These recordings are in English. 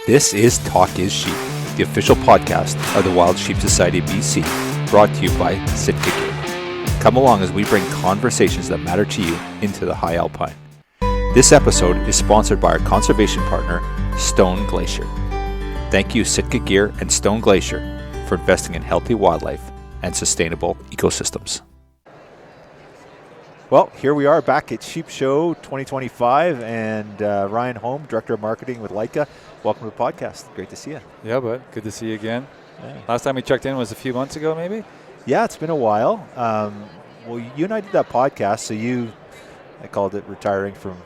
This is Talk is Sheep, the official podcast of the Wild Sheep Society of BC, brought to you by Sitka Gear. Come along as we bring conversations that matter to you into the high alpine. This episode is sponsored by our conservation partner, Stone Glacier. Thank you, Sitka Gear and Stone Glacier, for investing in healthy wildlife and sustainable ecosystems. Well, here we are back at Sheep Show 2025, and Ryan Holm, Director of Marketing with Leica. Welcome to the podcast. Great to see you. Yeah, bud. Good to see you again. Yeah. Last time we checked in was a few months ago, maybe? Yeah, it's been a while. Well, you and I did that podcast, so I called it Retiring from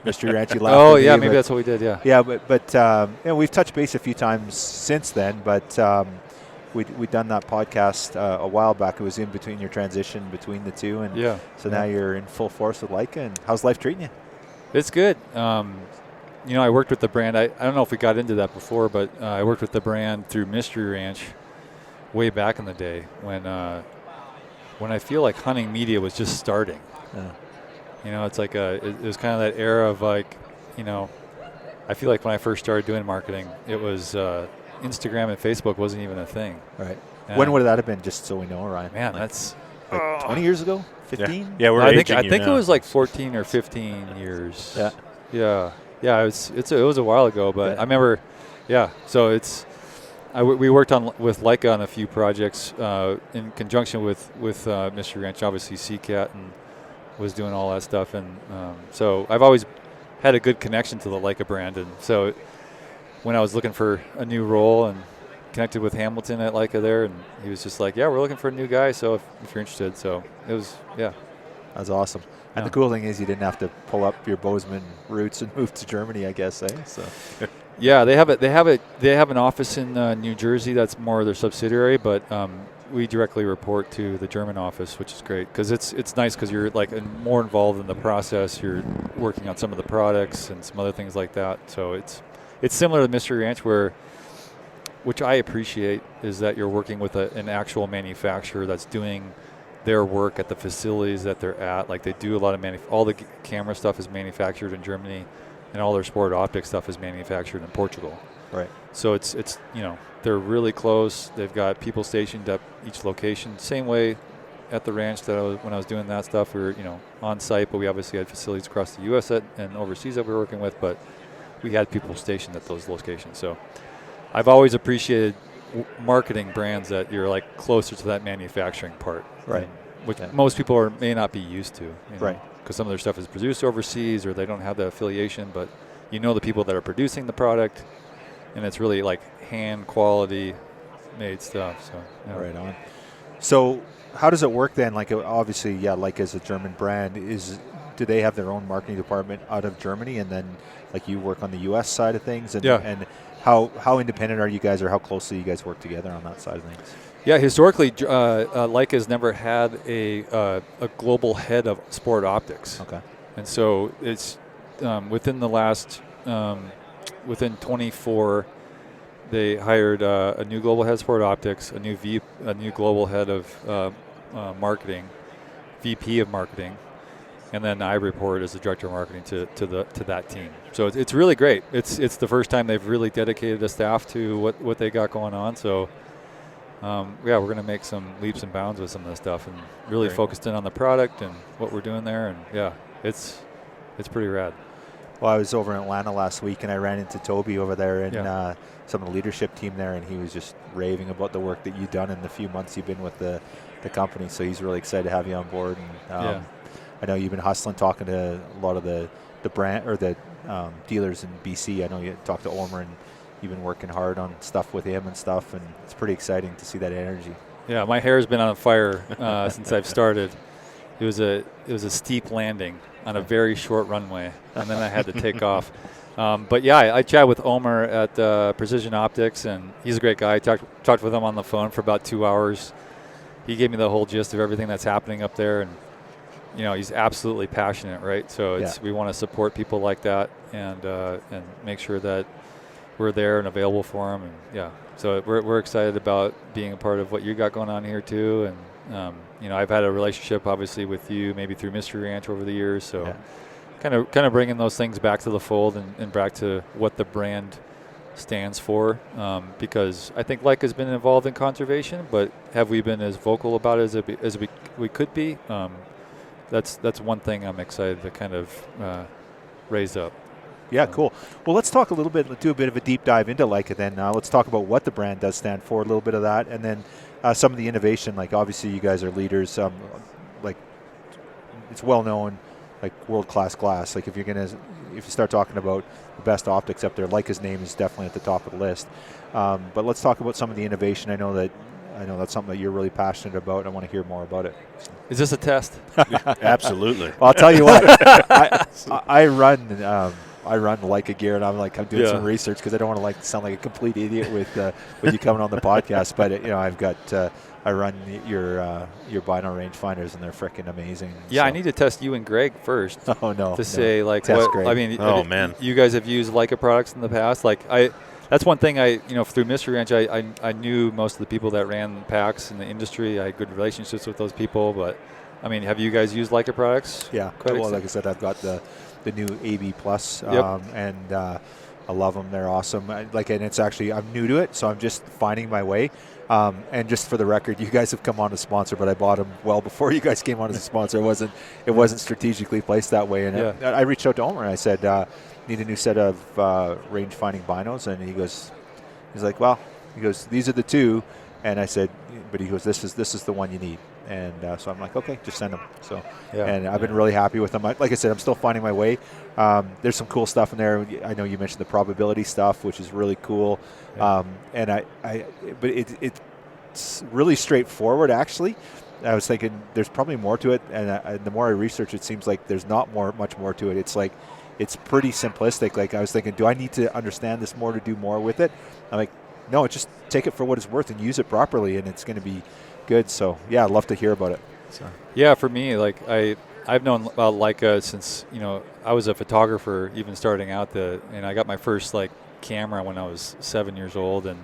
Mystery Ranch. You laughed oh, at me, yeah, maybe that's what we did, yeah. Yeah, but we've touched base a few times since then, but we'd done that podcast a while back. It was in between your transition between the two, and now you're in full force with Leica. And how's life treating you? It's good. I worked with the brand. I don't know if we got into that before, but I worked with the brand through Mystery Ranch way back in the day when I feel like hunting media was just starting. Yeah. It's like it was kind of that era of I feel like when I first started doing marketing, it was Instagram and Facebook wasn't even a thing. Right. When would that have been, just so we know, Ryan? Man, that's like 20 years ago? 15? Yeah, I think it was like 14 or 15 years. Yeah. Yeah, it was a while ago, but I remember, so we worked with Leica on a few projects in conjunction with Mystery Ranch, obviously CCAT, and was doing all that stuff. And so I've always had a good connection to the Leica brand. And so when I was looking for a new role and connected with Hamilton at Leica there, and he was just like, yeah, we're looking for a new guy, so if you're interested. So it was, That's awesome. And the cool thing is you didn't have to pull up your Bozeman roots and move to Germany, I guess, eh? So. Yeah, they have an office in New Jersey that's more of their subsidiary, but we directly report to the German office, which is great because it's nice because you're like more involved in the process. You're working on some of the products and some other things like that. So it's similar to Mystery Ranch, which I appreciate, is that you're working with an actual manufacturer that's doing their work at the facilities that they're at. Like they do a lot of all the camera stuff is manufactured in Germany, and all their sport optic stuff is manufactured in Portugal. Right. So it's they're really close. They've got people stationed at each location. Same way at the ranch when I was doing that stuff. We were on site, but we obviously had facilities across the U.S. and overseas that we were working with, but we had people stationed at those locations. So I've always appreciated marketing brands that you're like closer to that manufacturing part, right? Which most people may not be used to, right? Because some of their stuff is produced overseas, or they don't have the affiliation. But the people that are producing the product, and it's really like hand quality made stuff. So right on. So how does it work then? Like obviously, like as a German brand, do they have their own marketing department out of Germany, and then like you work on the U.S. side of things, and how independent are you guys, or how closely you guys work together on that side of things? Yeah, historically, Leica has never had a global head of sport optics. Okay. And so it's within the last, within 24, they hired a new global head of sport optics, a new global head of marketing, VP of marketing, and then I report as the director of marketing to that team. So it's really great. It's the first time they've really dedicated a staff to what they got going on. So we're going to make some leaps and bounds with some of this stuff, and really focused in on the product and what we're doing there. And it's pretty rad. Well, I was over in Atlanta last week, and I ran into Toby over there and some of the leadership team there, and he was just raving about the work that you've done in the few months you've been with the company. So he's really excited to have you on board. And I know you've been hustling, talking to a lot of the brand or the dealers in BC. I know you talked to Omer, and you've been working hard on stuff with him and stuff, and it's pretty exciting to see that energy. Yeah, my hair's been on fire since I've started. It was a steep landing on a very short runway, and then I had to take off. But I chat with Omer at Precision Optics, and he's a great guy. I talked with him on the phone for about 2 hours. He gave me the whole gist of everything that's happening up there, and he's absolutely passionate, right? So we want to support people like that, and make sure that we're there and available for them. And so we're excited about being a part of what you got going on here too. And I've had a relationship obviously with you, maybe through Mystery Ranch over the years. So kind of bringing those things back to the fold and back to what the brand stands for, because I think Leica has been involved in conservation, but have we been as vocal about it as we could be? That's one thing I'm excited to kind of raise up. Yeah, cool. Well, let's talk a little bit, do a bit of a deep dive into Leica then. Let's talk about what the brand does stand for, a little bit of that, and then some of the innovation. Like, obviously, you guys are leaders. Like, it's well known, like world-class glass. Like, if you start talking about the best optics up there, Leica's name is definitely at the top of the list. But let's talk about some of the innovation. I know that's something that you're really passionate about. I want to hear more about it. Is this a test? Absolutely. Well, I'll tell you what. I run Leica gear, and I'm doing some research because I don't want to sound like a complete idiot with you coming on the podcast. But I've got I run your bino rangefinders, and they're freaking amazing. Yeah, so. I need to test you and Greg first. Oh no! Say like Test what Greg. I mean. Oh man! You guys have used Leica products in the past. Like that's one thing through Mystery Ranch, I knew most of the people that ran packs in the industry. I had good relationships with those people. But I mean, have you guys used Leica products? Yeah. Well, like I said, I've got the new AB Plus, and I love them. They're awesome. And it's actually, I'm new to it, so I'm just finding my way. And just for the record, you guys have come on as a sponsor, but I bought them well before you guys came on as a sponsor. It wasn't strategically placed that way. And I reached out to Omer and I said, need a new set of range-finding binos, and he's like, well, these are the two, and I said, but he goes, this is the one you need. And so I'm like, okay, just send them. So, and I've been really happy with them. Like I said, I'm still finding my way. There's some cool stuff in there. I know you mentioned the probability stuff, which is really cool. But it's really straightforward, actually. I was thinking there's probably more to it, and the more I research, it seems like there's not much more to it. It's pretty simplistic. Like, I was thinking, do I need to understand this more to do more with it? I'm like, no, just take it for what it's worth and use it properly, and it's going to be good. So yeah, I'd love to hear about it. So. Yeah, for me, like I've known about Leica since I was a photographer, even starting out. And I got my first camera when I was 7 years old, and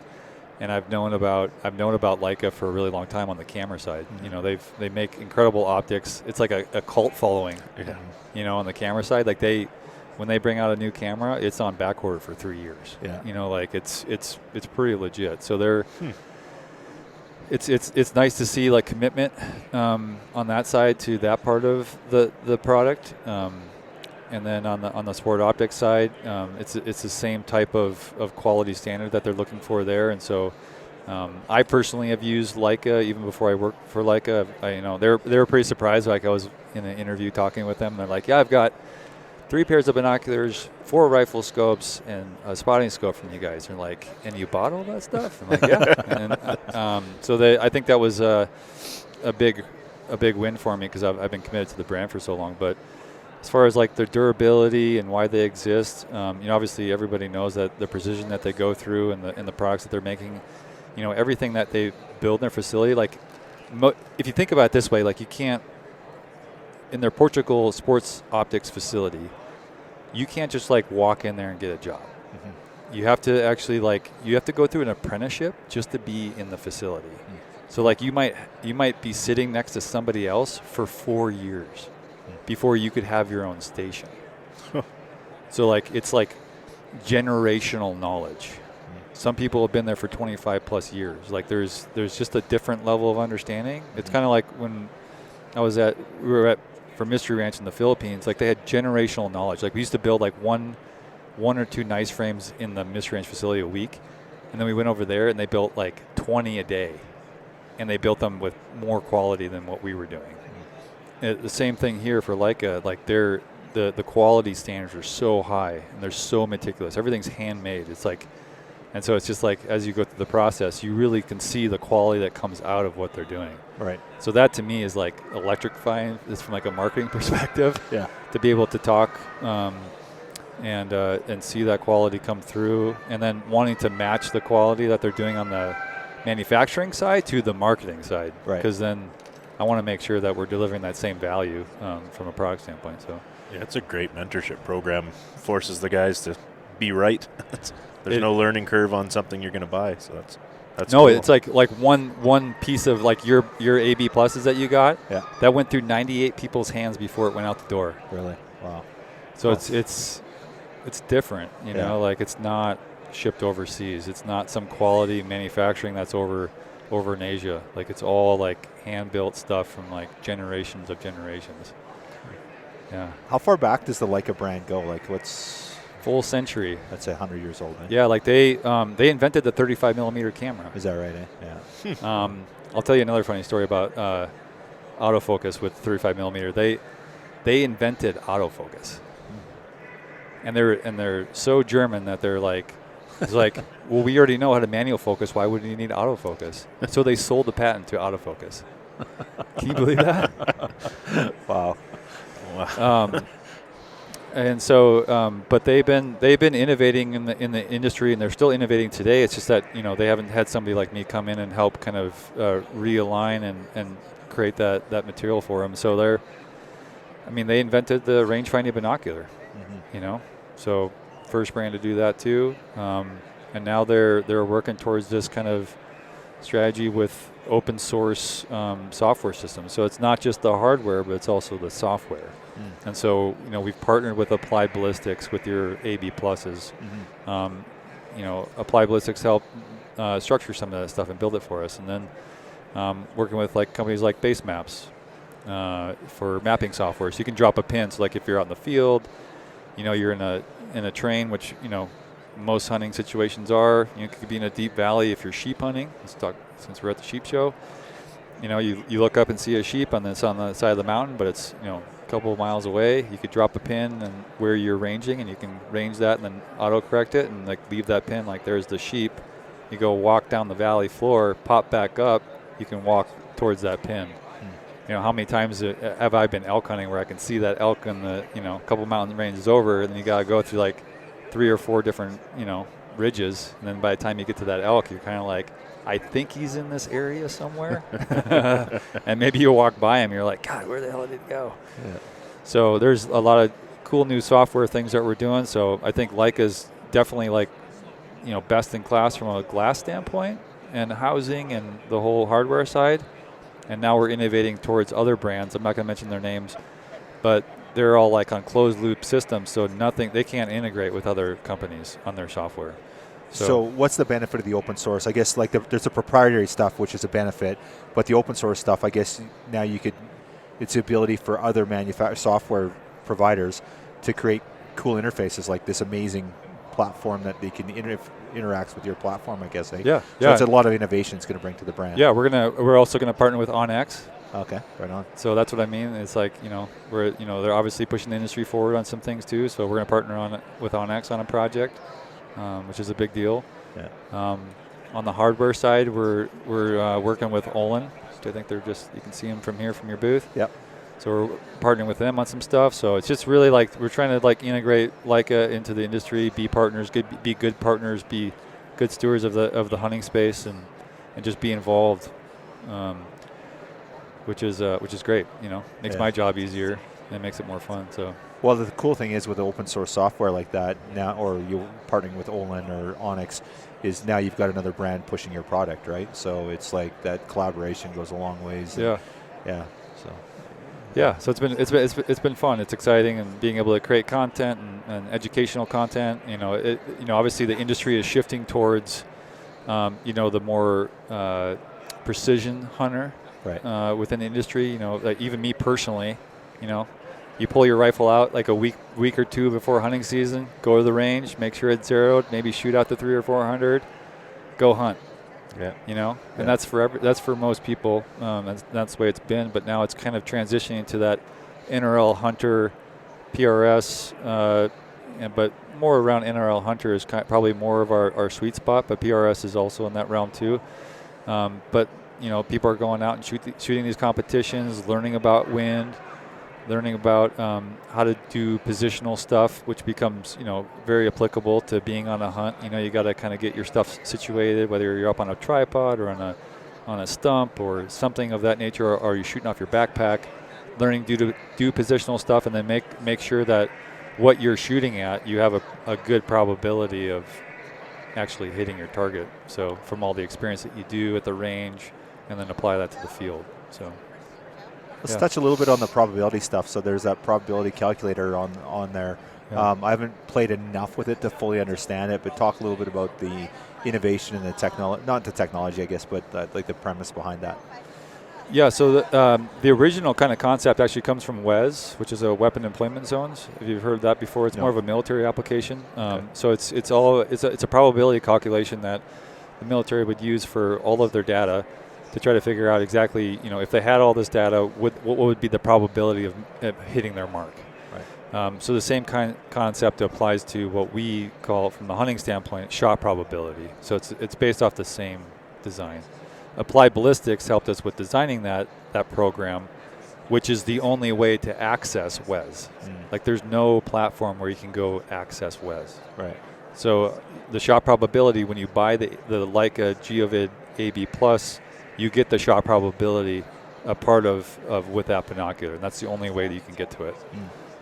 I've known about Leica for a really long time on the camera side. Mm-hmm. They make incredible optics. It's like a cult following. Yeah. On the camera side, when they bring out a new camera, it's on back order for 3 years. Yeah. It's pretty legit. So they're. It's nice to see commitment on that side to that part of the product, and then on the sport optics side, it's the same type of quality standard that they're looking for there. And so I personally have used Leica even before I worked for Leica. They were pretty surprised. Like, I was in an interview talking with them, and they're like, yeah, I've got 3 pairs of binoculars, 4 rifle scopes, and a spotting scope from you guys. And like, and you bought all that stuff? I'm like, yeah. So I think that was a big win for me, because I've been committed to the brand for so long. But as far as their durability and why they exist, obviously everybody knows that the precision that they go through and the products that they're making, everything that they build in their facility. If you think about it this way, you can't, in their Portugal sports optics facility, you can't just walk in there and get a job. Mm-hmm. You have to actually you have to go through an apprenticeship just to be in the facility. Mm-hmm. So you might be sitting next to somebody else for 4 years before you could have your own station. So it's generational knowledge. Mm-hmm. Some people have been there for 25 plus years. There's just a different level of understanding. Mm-hmm. It's kind of like when we were at for Mystery Ranch in the Philippines. They had generational knowledge. We used to build one or two nice frames in the Mystery Ranch facility a week, and then we went over there and they built 20 a day, and they built them with more quality than what we were doing. Mm-hmm. The same thing here for Leica. The quality standards are so high, and they're so meticulous. Everything's handmade. And so it's just as you go through the process, you really can see the quality that comes out of what they're doing. Right. So that to me is electrifying, is from a marketing perspective. Yeah. To be able to talk and see that quality come through, and then wanting to match the quality that they're doing on the manufacturing side to the marketing side. Right. Because then I want to make sure that we're delivering that same value from a product standpoint. So. Yeah, it's a great mentorship program. Forces the guys to be right. There's no learning curve on something you're going to buy, so that's no. Cool. It's one piece of your AB pluses that you got. Yeah. That went through 98 people's hands before it went out the door. Really? Wow. So it's different, it's not. shipped overseas. It's not some quality manufacturing that's over in Asia. Like it's all like hand-built stuff from like generations of generations. Yeah. How far back does the Leica brand go? Like what's full century? That's 100 years old. Eh? Yeah, like they invented the 35 millimeter camera. Is that right? Eh? Yeah. I'll tell you another funny story about autofocus with 35 millimeter. They invented autofocus, and they're so German that they're like, it's like, well, we already know how to manual focus. Why would you need autofocus? So they sold the patent to autofocus. Can you believe that? Wow. And so, but they've been innovating in the industry, and they're still innovating today. It's just that they haven't had somebody like me come in and help kind of realign and create that material for them. So they invented the range-finding binocular. So first brand to do that too, and now they're working towards this kind of strategy with open source software systems. So it's not just the hardware, but it's also the software. And so we've partnered with Applied Ballistics with your AB pluses. Applied Ballistics help structure some of that stuff and build it for us, and then working with like companies like Base Maps for mapping software. So you can drop a pin. So like if you're out in the field, you're in a terrain, which most hunting situations are. You could be in a deep valley if you're sheep hunting. Let's talk, since we're at the sheep show. You look up and see a sheep on the side of the mountain, but it's a couple of miles away. You could drop a pin and where you're ranging, and you can range that and then auto correct it and like leave that pin like there's the sheep. You go walk down the valley floor, pop back up. You can walk towards that pin. How many times have I been elk hunting where I can see that elk in the a couple mountain ranges over, and then you gotta go through like 3 or 4 different ridges, and then by the time you get to that elk, you're kind of like, I think he's in this area somewhere. And maybe you walk by him, you're like, God, where the hell did he go? Yeah. So there's a lot of cool new software things that we're doing. So I think Leica's definitely like best in class from a glass standpoint and housing and the whole hardware side. And now we're innovating towards other brands. I'm not going to mention their names, but they're all like on closed loop systems, so they can't integrate with other companies on their software. So what's the benefit of the open source? I guess like there's the proprietary stuff, which is a benefit, but the open source stuff, I guess now it's the ability for other software providers to create cool interfaces like this amazing platform that they can interacts with your platform, I guess. Eh? Yeah. So it's a lot of innovation it's going to bring to the brand. Yeah, we're also going to partner with OnX. Okay, right on. So that's what I mean. It's like we're they're obviously pushing the industry forward on some things too. So we're going to partner with OnX on a project, which is a big deal. Yeah. On the hardware side, we're working with Olin. I think they're you can see them from here from your booth. Yep. So we're partnering with them on some stuff. So it's just really like we're trying to like integrate Leica into the industry, be partners, be good partners, be good stewards of the hunting space, and just be involved, which is great. Makes my job easier and makes it more fun. So. Well, the cool thing is with open source software like that now, or you're partnering with Olin or Onyx, is now you've got another brand pushing your product, right? So it's like that collaboration goes a long ways. Yeah. Yeah. So. Yeah, so it's been fun. It's exciting, and being able to create content and educational content. Obviously the industry is shifting towards, the more precision hunter, right? Within the industry. Like even me personally, you pull your rifle out like a week or two before hunting season, go to the range, make sure it's zeroed, maybe shoot out to 300 or 400, go hunt. Yeah. And that's for most people. That's the way it's been. But now it's kind of transitioning to that NRL hunter, PRS, but more around NRL hunter is probably more of our sweet spot. But PRS is also in that realm too. But people are going out and shooting these competitions, learning about wind, learning about how to do positional stuff, which becomes very applicable to being on a hunt. You got to kind of get your stuff situated, whether you're up on a tripod or on a stump or something of that nature, or you're shooting off your backpack. Learning to do positional stuff, and then make sure that what you're shooting at, you have a good probability of actually hitting your target. So from all the experience that you do at the range, and then apply that to the field. So. Let's touch a little bit on the probability stuff. So there's that probability calculator on there. Yeah. I haven't played enough with it to fully understand it, but talk a little bit about the innovation and the technology, not the technology, I guess, but like the premise behind that. Yeah, so the original kind of concept actually comes from WES, which is a weapon employment zones. If you've heard that before, it's more of a military application. So it's a probability calculation that the military would use for all of their data to try to figure out exactly, if they had all this data, what would be the probability of hitting their mark. Right. So the same concept applies to what we call, from the hunting standpoint, shot probability. So it's based off the same design. Applied Ballistics helped us with designing that program, which is the only way to access WES. Like, there's no platform where you can go access WES. Right. So the shot probability, when you buy the Leica Geovid AB Plus, you get the shot probability a part of with that binocular, and that's the only way that you can get to it.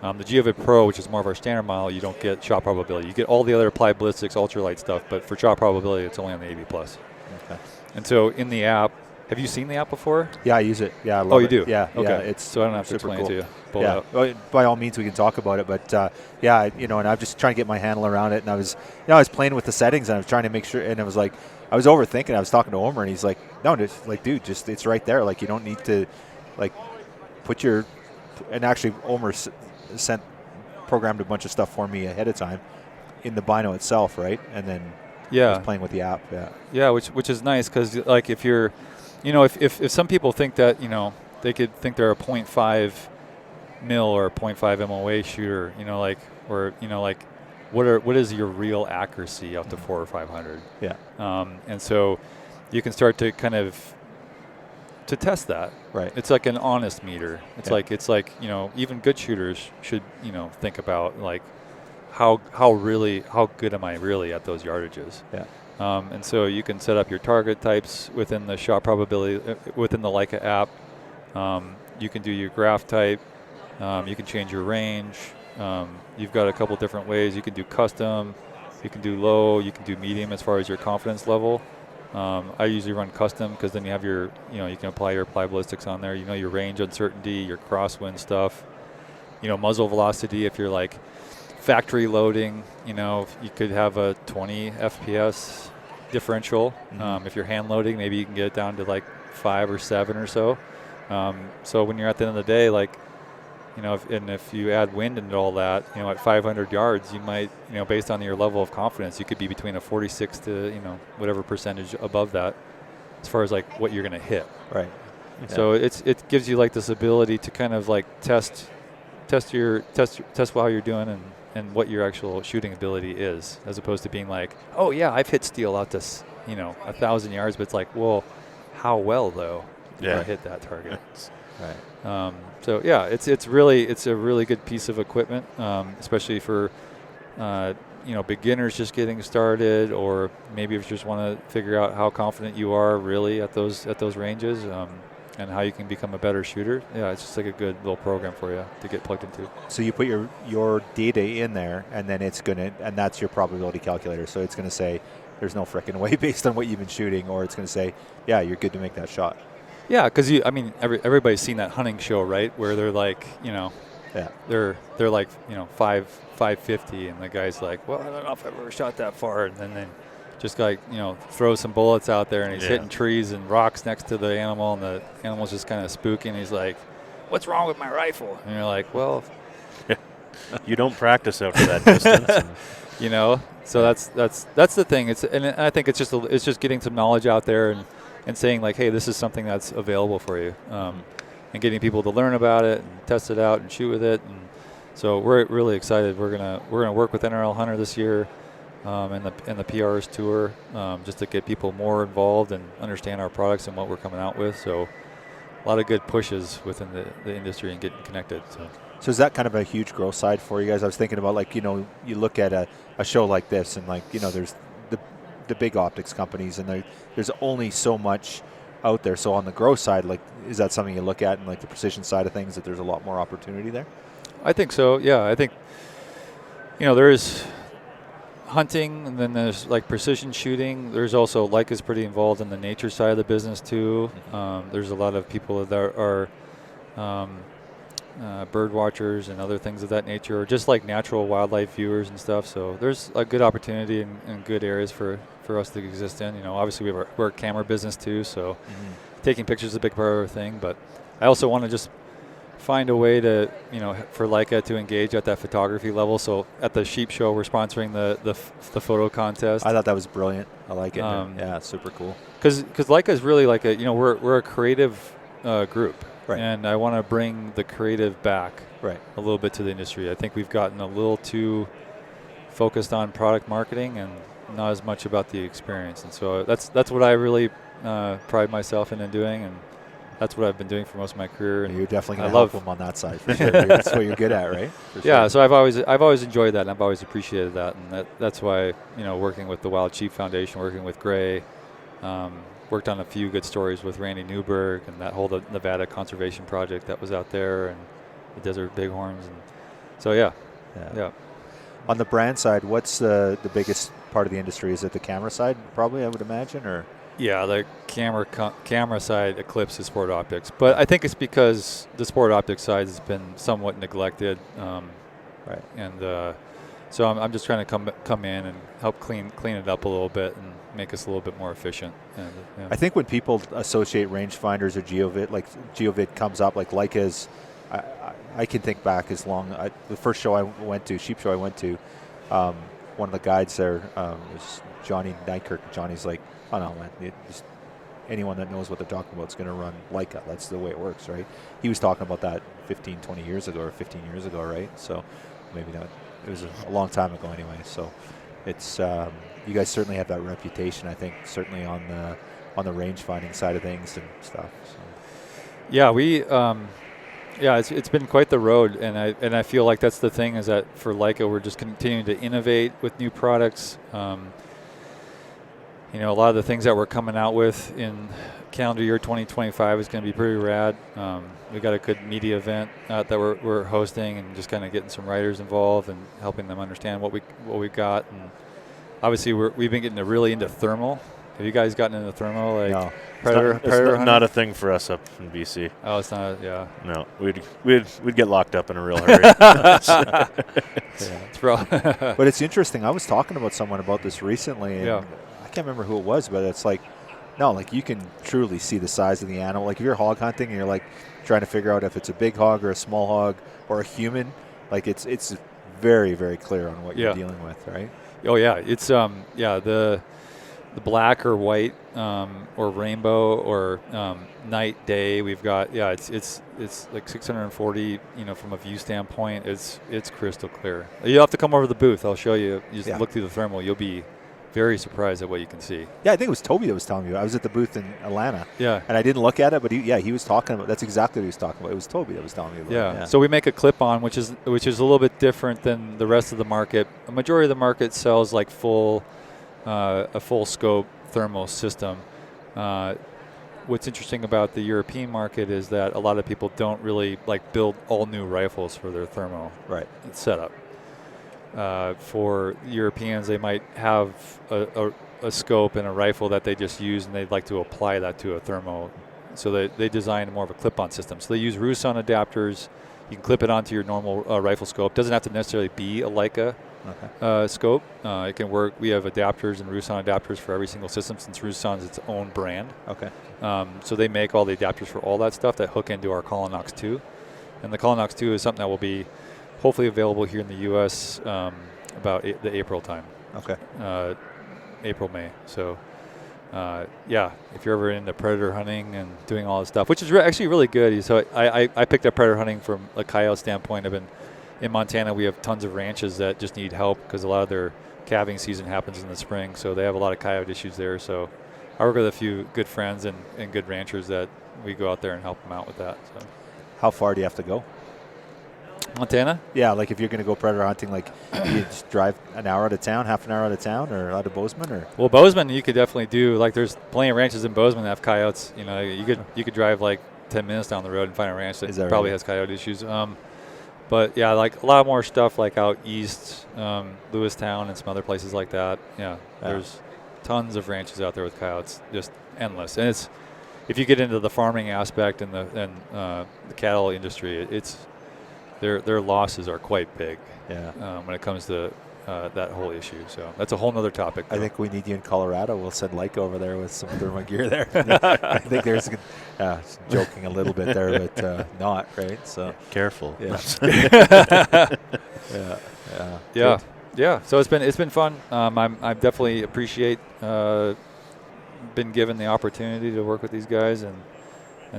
The Geovid Pro, which is more of our standard model, you don't get shot probability. You get all the other Applied Ballistics ultralight stuff, but for shot probability, it's only on the AB Plus. Okay. And so in the app, have you seen the app before? Yeah, I use it. Yeah, I love it. You do? Yeah. Okay. Yeah, it's so I don't have to super explain cool. it to you. Pull yeah. it up. Well, by all means, we can talk about it. But and I'm just trying to get my handle around it. And I was playing with the settings, and I was trying to make sure. And it was like, I was overthinking. I was talking to Omer, and he's like, "No, dude, it's right there. Like, you don't need to, like, put your." And actually, Omer programmed a bunch of stuff for me ahead of time in the bino itself, right? And then I was playing with the app. Yeah, which is nice, because like, if you're, if some people think that they could think they're a 0.5 mil or a 0.5 MOA shooter, what is your real accuracy up to 400 or 500? Yeah. And so you can start to kind of to test that. Right. It's like an honest meter. It's like even good shooters should think about, like, how good am I really at those yardages? Yeah. And so you can set up your target types within the shot probability within the Leica app. You can do your graph type. You can change your range. You've got a couple different ways. You can do custom. You can do low. You can do medium as far as your confidence level. I usually run custom, because then you have your, you can apply your Applied Ballistics on there. Your range uncertainty, your crosswind stuff. Muzzle velocity. If you're like factory loading, you could have a 20 FPS differential. If you're hand loading, maybe you can get it down to like 5 or 7 or so. So when you're at the end of the day, like, if you add wind into all that, at 500 yards, you might, based on your level of confidence, you could be between a 46 to, whatever percentage above that, as far as like what you're going to hit. Right. Yeah. So it gives you like this ability to kind of like test how you're doing and what your actual shooting ability is, as opposed to being like, oh yeah, I've hit steel out to 1,000 yards, but it's like, well, how well though did I hit that target? Right. So yeah, it's a really good piece of equipment, especially for beginners just getting started, or maybe if you just want to figure out how confident you are really at those ranges, and how you can become a better shooter. Yeah, it's just like a good little program for you to get plugged into. So you put your data in there, and then and that's your probability calculator. So it's going to say there's no frickin' way based on what you've been shooting, or it's going to say, yeah, you're good to make that shot. Yeah, because everybody's seen that hunting show, right? Where they're like, they're like 550, and the guy's like, well, I don't know if I've ever shot that far, and then they just like throw some bullets out there, and he's hitting trees and rocks next to the animal, and the animal's just kind of spooky, and he's like, what's wrong with my rifle? And you're like, well, you don't practice out to that distance. So that's the thing. And I think it's just getting some knowledge out there, and saying like, hey, this is something that's available for you, and getting people to learn about it and test it out and shoot with it. And so we're really excited. We're gonna work with NRL Hunter this year, and the PRs tour, just to get people more involved and understand our products and what we're coming out with. So a lot of good pushes within the industry and getting connected. So is that kind of a huge growth side for you guys? I was thinking about, like, you look at a show like this, and like, there's the big optics companies, and there's only so much out there. So on the growth side, like, is that something you look at, and like the precision side of things, that there's a lot more opportunity there? I think so. Yeah, I think there's hunting, and then there's like precision shooting. There's also Leica's pretty involved in the nature side of the business too. There's a lot of people that are bird watchers and other things of that nature, or just like natural wildlife viewers and stuff. So there's a good opportunity and good areas for us to exist in. Obviously we're a camera business too, so taking pictures is a big part of our thing. But I also want to just find a way to, for Leica to engage at that photography level. So at the sheep show, we're sponsoring the photo contest. I thought that was brilliant. I like it. Yeah, super cool. Because Leica is really like we're a creative group. Right. And I want to bring the creative back a little bit to the industry. I think we've gotten a little too focused on product marketing and not as much about the experience. And so that's what I really pride myself in doing, and that's what I've been doing for most of my career. And you're definitely going to help them on that side for sure. That's what you're good at, right? Yeah. So I've always enjoyed that, and I've always appreciated that, and that's why working with the Wild Sheep Foundation, working with Gray. Worked on a few good stories with Randy Newberg and that whole Nevada conservation project that was out there, and the Desert Bighorns, and so yeah. On the brand side, what's the biggest part of the industry? Is it the camera side, probably, I would imagine, or? Yeah, the camera side eclipses sport optics, but I think it's because the sport optics side has been somewhat neglected, and so I'm just trying to come in and help clean it up a little bit and make us a little bit more efficient. And, I think when people associate rangefinders or GeoVid, like GeoVid comes up, like Leica's, I can think back as long. The first show I went to, sheep show I went to, one of the guides there was Johnny Nykirk. Johnny's like, oh no, man, anyone that knows what they're talking about is going to run Leica. That's the way it works, right? He was talking about that 15, 20 years ago or 15 years ago, right? So maybe not. It was a long time ago anyway. So it's you guys certainly have that reputation, I think, certainly on the range finding side of things and stuff. So. Yeah, it's been quite the road, and I feel like that's the thing, is that for Leica we're just continuing to innovate with new products. A lot of the things that we're coming out with in calendar year 2025 is going to be pretty rad. We got a good media event that we're hosting, and just kind of getting some writers involved and helping them understand what we got. And obviously we've been getting really into thermal. Have you guys gotten into thermal? Like no. Predator it's not a thing for us up in BC. Oh, it's not. Yeah. No, we'd get locked up in a real hurry. But it's interesting. I was talking about someone about this recently, and I can't remember who it was, but it's like, no, like you can truly see the size of the animal. Like if you're hog hunting and you're like trying to figure out if it's a big hog or a small hog or a human, like it's very, very clear on what you're dealing with, right? Oh yeah, it's the black or white or rainbow or night day. We've got it's like 640. From a view standpoint, it's crystal clear. You'll have to come over to the booth. I'll show you. You just look through the thermal. You'll be very surprised at what you can see. Yeah, I think it was Toby that was telling me. I was at the booth in Atlanta. Yeah. And I didn't look at it, but he was talking about. That's exactly what he was talking about. It was Toby that was telling me about. Yeah. So we make a clip-on, which is a little bit different than the rest of the market. A majority of the market sells like a full scope thermal system. What's interesting about the European market is that a lot of people don't really build all new rifles for their thermal setup. For Europeans, they might have a scope and a rifle that they just use, and they'd like to apply that to a thermal. So they design more of a clip-on system. So they use Ruson adapters. You can clip it onto your normal rifle scope. Doesn't have to necessarily be a Leica scope. It can work. We have adapters and Ruson adapters for every single system, since Ruson's its own brand. Okay. So they make all the adapters for all that stuff that hook into our Colinox 2. And the Colinox 2 is something that will be hopefully available here in the U.S. About the April time. Okay. April, May. So, if you're ever into predator hunting and doing all this stuff, which is actually really good. So I picked up predator hunting from a coyote standpoint. I've been in Montana. We have tons of ranches that just need help because a lot of their calving season happens in the spring. So they have a lot of coyote issues there. So I work with a few good friends and good ranchers that we go out there and help them out with that. So. How far do you have to go? Montana? Yeah, like if you're going to go predator hunting, like you just drive an hour out of town, half an hour out of town, or out of Bozeman, or? Well, Bozeman you could definitely do. Like there's plenty of ranches in Bozeman that have coyotes. You could drive like 10 minutes down the road and find a ranch that probably has coyote issues. But yeah, like a lot more stuff like out east, Lewistown and some other places like that. Yeah, there's tons of ranches out there with coyotes, just endless. And if you get into the farming aspect and the cattle industry, their losses are quite big. Yeah. When it comes to that whole issue. So that's a whole nother topic. I think we need you in Colorado. We'll send Leica over there with some thermal gear there. I think there's joking a little bit there, but not, right? So careful. Yeah. Yeah. So it's been fun. I definitely appreciate been given the opportunity to work with these guys and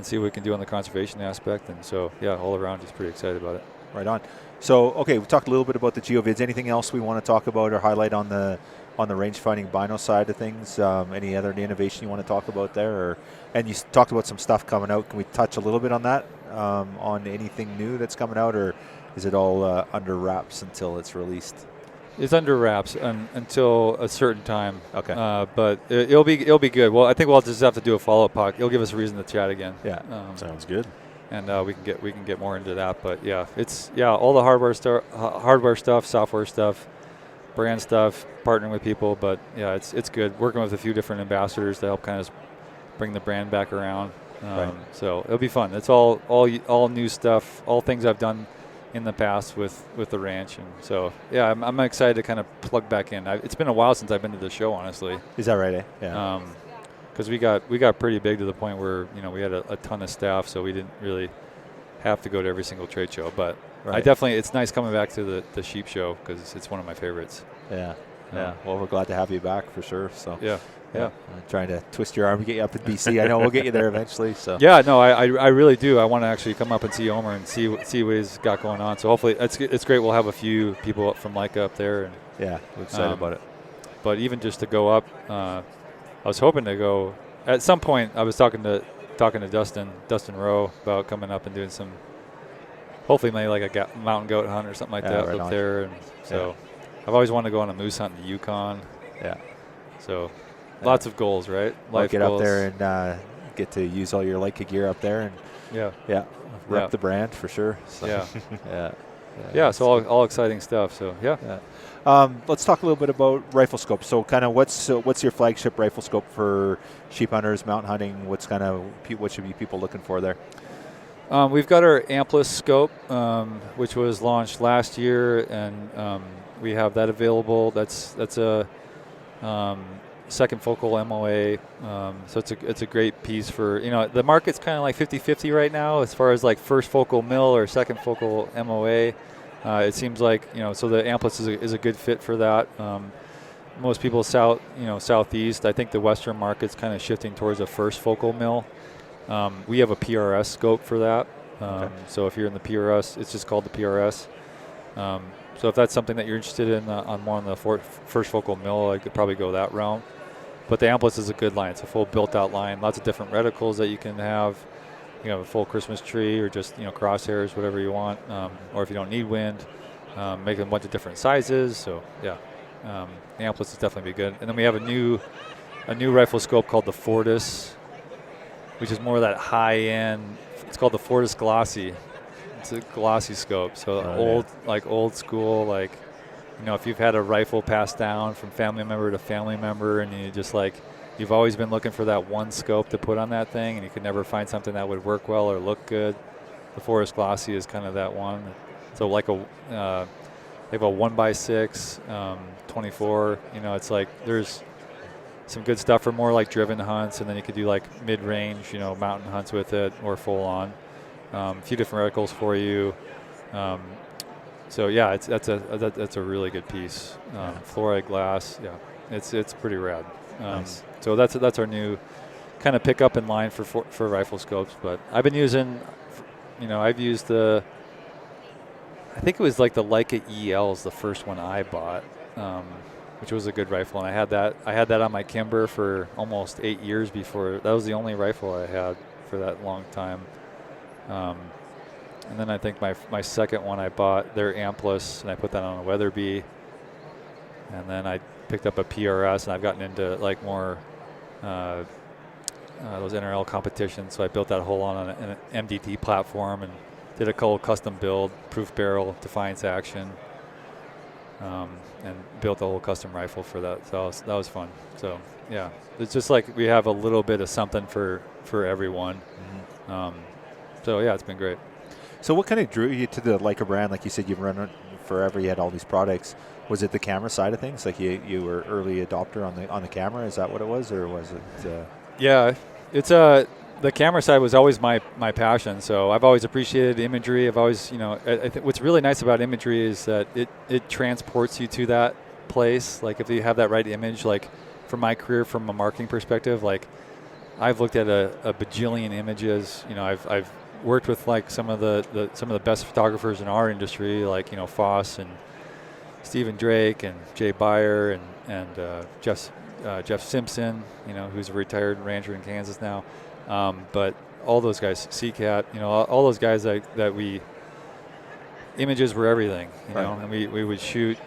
see what we can do on the conservation aspect. And so all around, just pretty excited about it. Right on. So, okay, we talked a little bit about the geovids. Anything else we want to talk about or highlight on the range-finding bino side of things? Any other innovation you want to talk about there? And you talked about some stuff coming out. Can we touch a little bit on that, on anything new that's coming out, or is it all under wraps until it's released? It's under wraps until a certain time. Okay. But it'll be good. Well, I think we'll just have to do a follow-up talk. It'll give us a reason to chat again. Yeah. Sounds good. And we can get more into that. But it's all the hardware stuff, software stuff, brand stuff, partnering with people. But it's good. Working with a few different ambassadors to help kind of bring the brand back around. Right. So it'll be fun. It's all new stuff, all things I've done in the past with the ranch. And so I'm excited to kind of plug back in. It's been a while since I've been to the show, honestly. Is that right? Yeah. Because we got pretty big to the point where we had a ton of staff, so we didn't really have to go to every single trade show. But right. it's nice coming back to the sheep show because it's one of my favorites. Yeah. Well, we're glad to have you back for sure. So yeah. I'm trying to twist your arm to get you up in BC. I know we'll get you there eventually. So I really do. I want to actually come up and see Omer and see what he's got going on. So hopefully it's great. We'll have a few people from Leica up there. And we're excited about it. But even just to go up. I was hoping to go at some point. I was talking to Dustin Rowe about coming up and doing some, hopefully maybe like a mountain goat hunt or something like that right up on. there. And so I've always wanted to go on a moose hunt in the Yukon. Yeah. So lots of goals, right? Life get goals. Up there and get to use all your Leica gear up there and rep the brand for sure. So. So all exciting stuff. So let's talk a little bit about rifle scope. So kind of what's your flagship rifle scope for sheep hunters, mountain hunting? What should be people looking for there? We've got our Amplus scope, which was launched last year, and we have that available. That's a second focal MOA, so it's a great piece for the market's kind of like 50-50 right now as far as like first focal mill or second focal MOA. It seems like so the Amplus is a good fit for that. Most people southeast. I think the western market's kind of shifting towards a first focal mill. We have a PRS scope for that. So if you're in the PRS, it's just called the PRS. So if that's something that you're interested in on more on the first focal mill, I could probably go that route. But the Amplus is a good line. It's a full built-out line. Lots of different reticles that you can have. You can have a full Christmas tree or just crosshairs, whatever you want. Or if you don't need wind, make them a bunch of different sizes. So the Amplus is definitely be good. And then we have a new rifle scope called the Fortis, which is more of that high-end. It's called the Fortis Glossy. It's a glossy scope. So old school, if you've had a rifle passed down from family member to family member, and you just you've always been looking for that one scope to put on that thing, and you could never find something that would work well or look good. The Fortis Glossy is kind of that one. So they have a 1x6, 24. It's there's some good stuff for more driven hunts, and then you could do mid-range, mountain hunts with it or full on. A few different reticles for you. That's a really good piece. Fluoride glass, it's pretty rad. Nice. So that's our new kind of pickup in line for rifle scopes. But I've been using, I've used I think it was the Leica EL is the first one I bought, which was a good rifle, and I had that on my Kimber for almost 8 years before. That was the only rifle I had for that long time. And then I think my second one I bought, their Amplus, and I put that on a Weatherby. And then I picked up a PRS, and I've gotten into more those NRL competitions. So I built that whole on an MDT platform and did a custom build, proof barrel, Defiance action, and built a whole custom rifle for that. So that was fun. So it's just we have a little bit of something for everyone. Mm-hmm. So it's been great. So what kind of drew you to the Leica brand? Like you said, you've run it forever. You had all these products. Was it the camera side of things? Like you were early adopter on the camera? Is that what it was, or was it? Yeah, it's the camera side was always my passion. So I've always appreciated imagery. I've always, I think what's really nice about imagery is that it transports you to that place. Like if you have that right image, like from my career, from a marketing perspective, like I've looked at a bajillion images. I've worked with like some of the best photographers in our industry, like Foss and Stephen Drake and Jay Beyer and Jeff Simpson, who's a retired rancher in Kansas now. But all those guys, CCAT, all those guys images were everything, and we would shoot,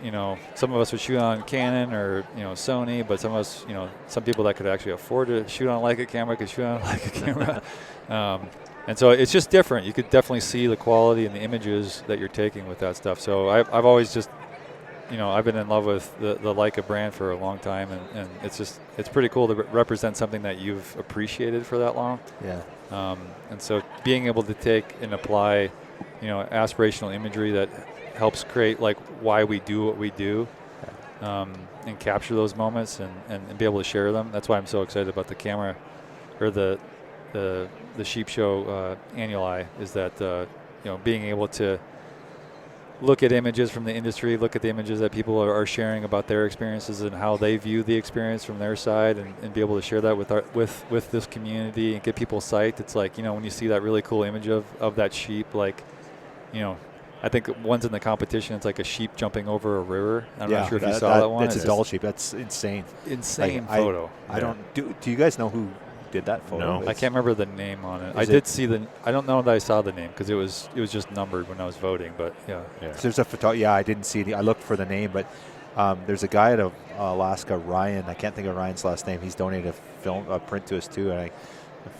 some of us would shoot on Canon or, Sony, but some of us, some people that could actually afford to shoot on a Leica camera could shoot on a Leica camera. And so it's just different. You could definitely see the quality and the images that you're taking with that stuff. So I've always just, I've been in love with the Leica brand for a long time, and it's pretty cool to represent something that you've appreciated for that long. Yeah. And so being able to take and apply, aspirational imagery that helps create like why we do what we do, and capture those moments and be able to share them. That's why I'm so excited about the camera, or the Sheep Show Annuli, is that being able to look at images from the industry, look at the images that people are sharing about their experiences and how they view the experience from their side, and be able to share that with this community and get people psyched. It's like, when you see that really cool image of that sheep, like, I think one's in the competition, it's like a sheep jumping over a river. I'm not sure if you saw that one. It's a doll sheep. That's insane. Insane photo. I don't do you guys know who did that photo? No. I can't remember the name on it. I did see I don't know that I saw the name because it was just numbered when I was voting, but yeah. So there's a photo. Yeah, I didn't see it. I looked for the name, but there's a guy out of Alaska, Ryan. I can't think of Ryan's last name. He's donated a print to us too, and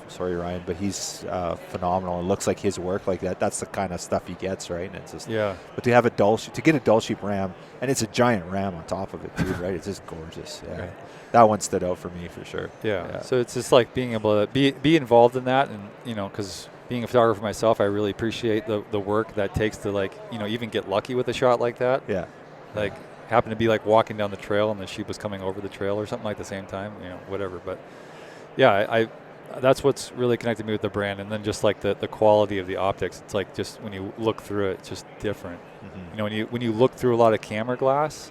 sorry, Ryan, but he's phenomenal. It looks like his work like that. That's the kind of stuff he gets, right? And it's just, But to have to get a doll sheep ram, and it's a giant ram on top of it too, right? It's just gorgeous. Yeah. Right. That one stood out for me for sure. Yeah. So it's just like being able to be involved in that, and because being a photographer myself, I really appreciate the work that takes to, like, even get lucky with a shot like that. Yeah. Like happen to be like walking down the trail and the sheep was coming over the trail or something like the same time, whatever. But yeah, I that's what's really connected me with the brand, and then just like the quality of the optics. It's like just when you look through it, it's just different. Mm-hmm. When you look through a lot of camera glass,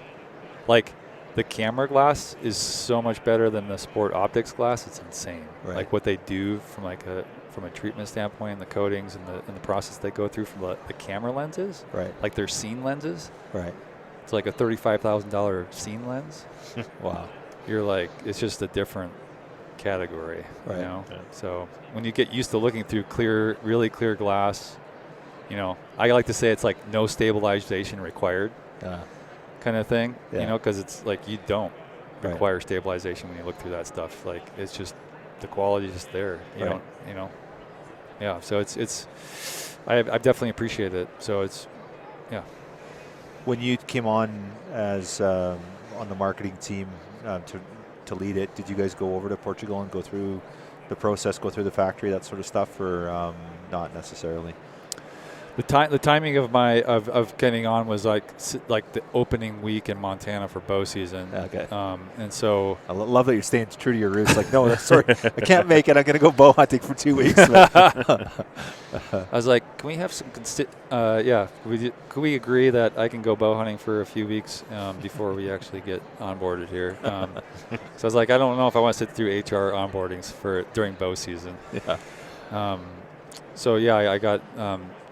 like the camera glass is so much better than the sport optics glass. It's insane. Right. Like what they do from a treatment standpoint, and the coatings and the process they go through from the camera lenses. Right. Like their scene lenses. Right. It's like a $35,000 scene lens. Wow. You're like, it's just a different category, right. Yeah. So when you get used to looking through really clear glass, I like to say it's like no stabilization required, kind of thing. Yeah. Because it's like you don't require stabilization when you look through that stuff. Like it's just the quality is just there. You don't. Yeah. So it's I've definitely appreciated it. So it's When you came on as on the marketing team to lead it, did you guys go over to Portugal and go through the process, go through the factory, that sort of stuff, or not necessarily? The timing of getting on was like the opening week in Montana for bow season. Okay. And so I love that you're staying true to your roots. Like, no, sorry, I can't make it. I'm going to go bow hunting for 2 weeks. I was like, can we have some? Could we agree that I can go bow hunting for a few weeks before we actually get onboarded here? So I was like, I don't know if I want to sit through HR onboardings during bow season. Yeah. So I got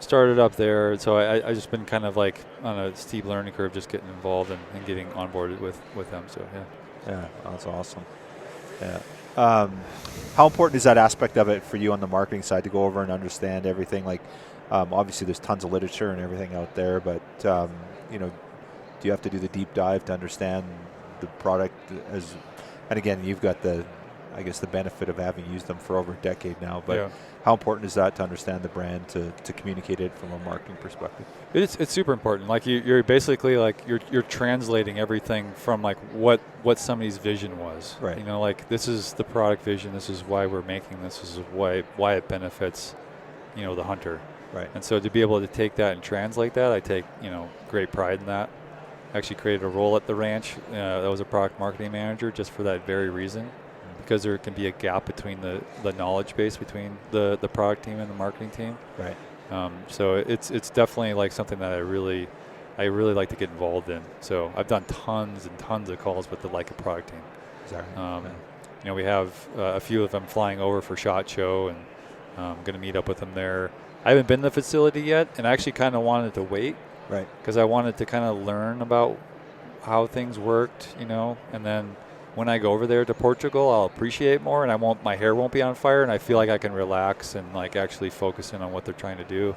started up there. So I just been kind of like on a steep learning curve, just getting involved and getting onboarded with them. So yeah, that's awesome. Yeah. How important is that aspect of it for you on the marketing side to go over and understand everything? Like, obviously there's tons of literature and everything out there, but do you have to do the deep dive to understand the product and again, you've got the benefit of having used them for over a decade now, but how important is that to understand the brand, to communicate it from a marketing perspective? It's super important. Like you're basically like you're translating everything from like what somebody's vision was. Right. Like this is the product vision. This is why we're making this. This is why it benefits, the hunter. Right. And so to be able to take that and translate that, I take great pride in that. I actually created a role at the ranch that was a product marketing manager just for that very reason, because there can be a gap between the knowledge base between the product team and the marketing team. Right. So it's definitely like something that I really like to get involved in. So I've done tons and tons of calls with the Leica product team. Sorry. We have a few of them flying over for SHOT Show, and I'm going to meet up with them there. I haven't been to the facility yet, and I actually kind of wanted to wait. Right. Because I wanted to kind of learn about how things worked, and then when I go over there to Portugal, I'll appreciate more, and my hair won't be on fire, and I feel like I can relax and like actually focus in on what they're trying to do.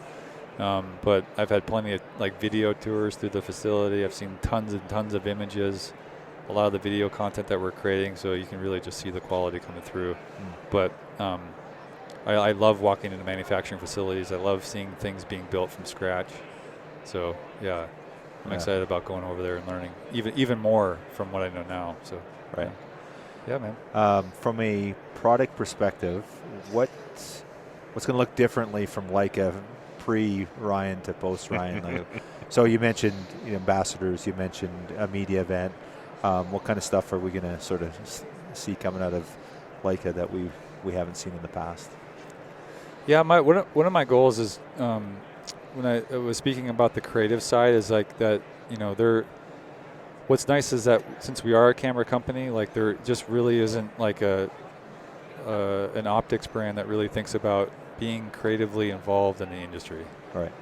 But I've had plenty of like video tours through the facility. I've seen tons and tons of images, a lot of the video content that we're creating, so you can really just see the quality coming through. But I love walking into manufacturing facilities. I love seeing things being built from scratch. So yeah, I'm excited about going over there and learning even more from what I know now. So right, yeah, man. From a product perspective, what's going to look differently from Leica pre-Ryan to post-Ryan? So you mentioned ambassadors, you mentioned a media event. What kind of stuff are we going to sort of see coming out of Leica that we haven't seen in the past? Yeah, one of my goals is. When I was speaking about the creative side is like that, what's nice is that since we are a camera company, like there just really isn't like an optics brand that really thinks about being creatively involved in the industry. Right.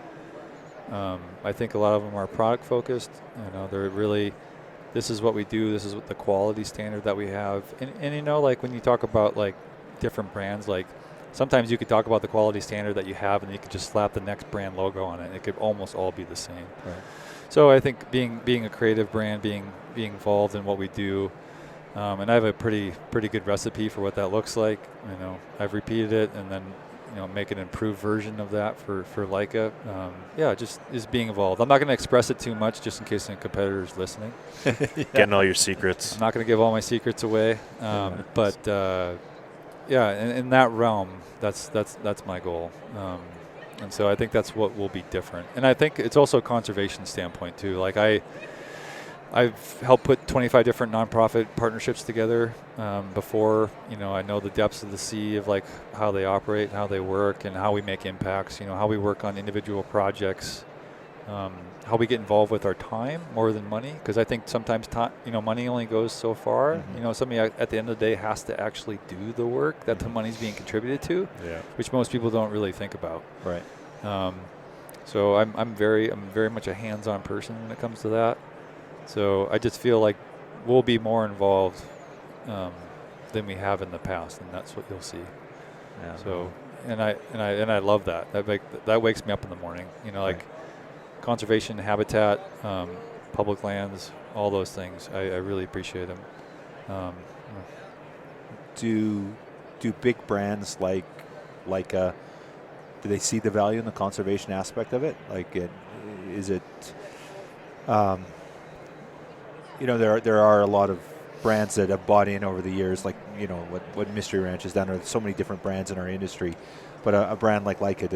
I think a lot of them are product focused. They're really, this is what we do. This is what the quality standard that we have. And like when you talk about like different brands, like sometimes you could talk about the quality standard that you have, and you could just slap the next brand logo on it, and it could almost all be the same. Right. So I think being a creative brand, being involved in what we do, and I have a pretty good recipe for what that looks like. I've repeated it, and then make an improved version of that for Leica. Just being involved. I'm not going to express it too much, just in case any competitors listening. Getting all your secrets. I'm not going to give all my secrets away, but. Yeah, in that realm, that's my goal, and so I think that's what will be different. And I think it's also a conservation standpoint too. Like I've helped put 25 different nonprofit partnerships together before. I know the depths of the sea of like how they operate, how they work, and how we make impacts. How we work on individual projects, how we get involved with our time more than money, because I think sometimes money only goes so far. Mm-hmm. Somebody at the end of the day has to actually do the work that the money's being contributed to, which most people don't really think about. Right. So I'm very much a hands-on person when it comes to that. So I just feel like we'll be more involved than we have in the past, and that's what you'll see. Yeah. So and I love that. That wakes me up in the morning. Like. Conservation, habitat, public lands, all those things. I really appreciate them. Do big brands like Leica, do they see the value in the conservation aspect of it? Like, is it? There are a lot of brands that have bought in over the years, like what Mystery Ranch has done. Or so many different brands in our industry, but a brand like Leica,